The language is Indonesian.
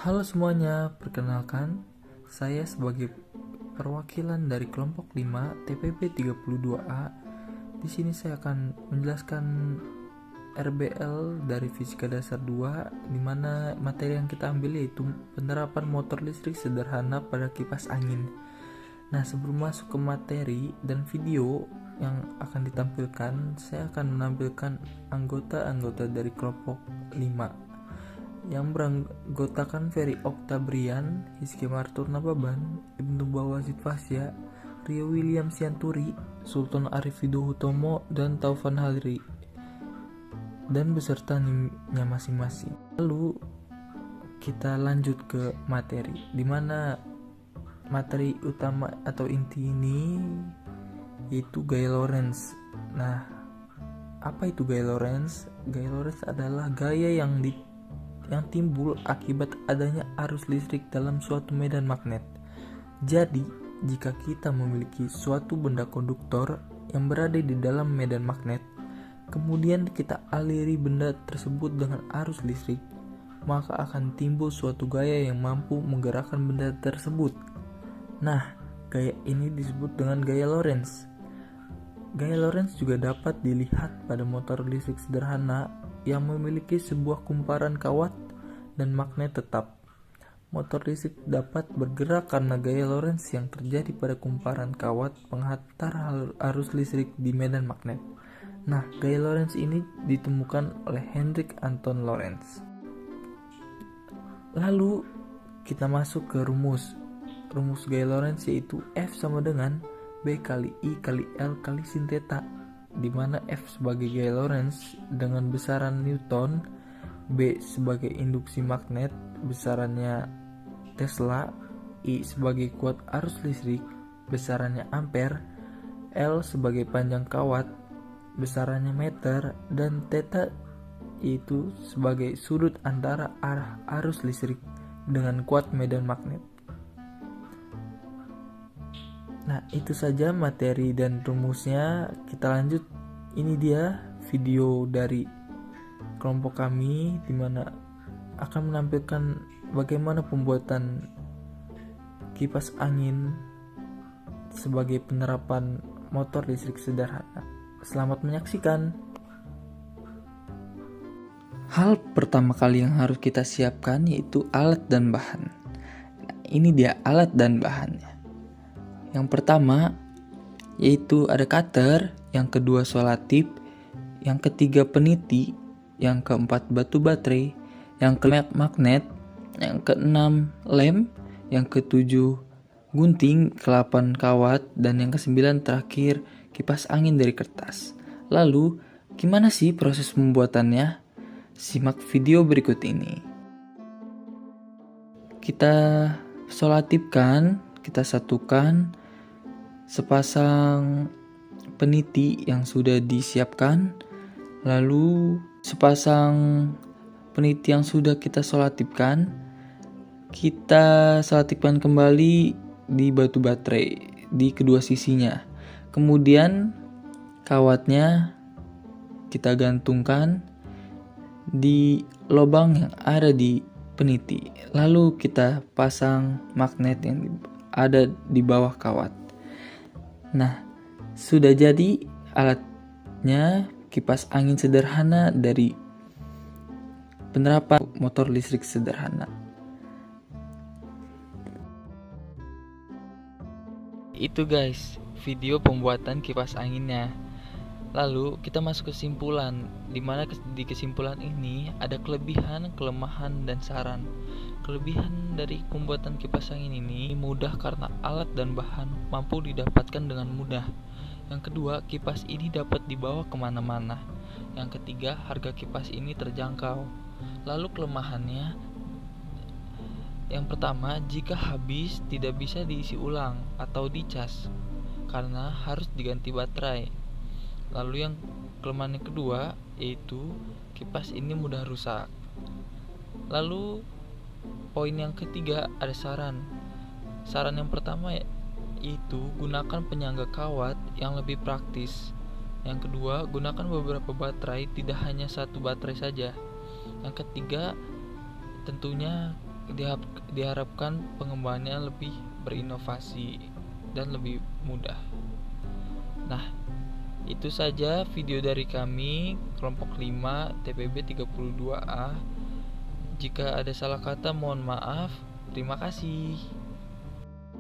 Halo semuanya, perkenalkan saya sebagai perwakilan dari kelompok 5 TPP 32A. Di sini saya akan menjelaskan RBL dari Fisika Dasar 2, di mana materi yang kita ambil yaitu penerapan motor listrik sederhana pada kipas angin. Nah, sebelum masuk ke materi dan video yang akan ditampilkan, saya akan menampilkan anggota-anggota dari kelompok 5 yang beranggotakan Ferry Oktabrian, Hizki Martur Nababan, Ibnu Bawazid Fasya, Rio William Sianturi, Sultan Arif Widohutomo, dan Taufan Halri, dan beserta nimnya masing-masing. Lalu kita lanjut ke materi, dimana materi utama atau inti ini yaitu gaya Lorentz. Nah, apa itu gaya Lorentz? Gaya Lorentz adalah gaya yang timbul akibat adanya arus listrik dalam suatu medan magnet. Jadi, jika kita memiliki suatu benda konduktor yang berada di dalam medan magnet, kemudian kita aliri benda tersebut dengan arus listrik, maka akan timbul suatu gaya yang mampu menggerakkan benda tersebut. Nah, gaya ini disebut dengan gaya Lorentz. Gaya Lorentz juga dapat dilihat pada motor listrik sederhana yang memiliki sebuah kumparan kawat dan magnet tetap. Motor listrik dapat bergerak karena gaya Lorentz yang terjadi pada kumparan kawat penghantar arus listrik di medan magnet. Nah, gaya Lorentz ini ditemukan oleh Hendrik Anton Lorentz. Lalu kita masuk ke rumus. Rumus gaya Lorentz yaitu F sama dengan B kali I kali L kali sin theta, di mana F sebagai gaya Lorentz dengan besaran Newton, B sebagai induksi magnet besarannya Tesla, I sebagai kuat arus listrik besarannya ampere, L sebagai panjang kawat besarannya meter, dan theta itu sebagai sudut antara arah arus listrik dengan kuat medan magnet. Nah, itu saja materi dan rumusnya. Kita lanjut. Ini dia video dari kelompok kami, di mana akan menampilkan bagaimana pembuatan kipas angin sebagai penerapan motor listrik sederhana. Selamat menyaksikan. Hal pertama kali yang harus kita siapkan yaitu alat dan bahan. Nah, ini dia alat dan bahannya. Yang pertama yaitu ada cutter, yang kedua solatip, yang ketiga peniti, yang keempat batu baterai, yang kelima magnet, yang keenam lem, yang ketujuh gunting, ke-8 kawat, dan yang ke-9 terakhir kipas angin dari kertas. Lalu, gimana sih proses pembuatannya? Simak video berikut ini. Kita solatipkan, kita satukan sepasang peniti yang sudah disiapkan, lalu sepasang peniti yang sudah kita solatipkan, kita solatipkan kembali di batu baterai di kedua sisinya. Kemudian kawatnya kita gantungkan di lubang yang ada di peniti. Lalu kita pasang magnet yang ada di bawah kawat. Nah, sudah jadi alatnya, kipas angin sederhana dari penerapan motor listrik sederhana. Itu guys, video pembuatan kipas anginnya. Lalu kita masuk ke kesimpulan, dimana di kesimpulan ini ada kelebihan, kelemahan, dan saran. Kelebihan dari pembuatan kipas angin ini mudah karena alat dan bahan mampu didapatkan dengan mudah. Yang kedua, kipas ini dapat dibawa kemana-mana. Yang ketiga, harga kipas ini terjangkau. Lalu kelemahannya, yang pertama, jika habis tidak bisa diisi ulang atau dicas karena harus diganti baterai. Lalu yang kelemahan yang kedua yaitu kipas ini mudah rusak. Lalu poin yang ketiga ada saran. Saran yang pertama yaitu gunakan penyangga kawat yang lebih praktis. Yang kedua, gunakan beberapa baterai, tidak hanya satu baterai saja. Yang ketiga, tentunya diharapkan pengembangannya lebih berinovasi dan lebih mudah. Nah, itu saja video dari kami kelompok 5 TPB 32A. Jika ada salah kata mohon maaf. Terima kasih.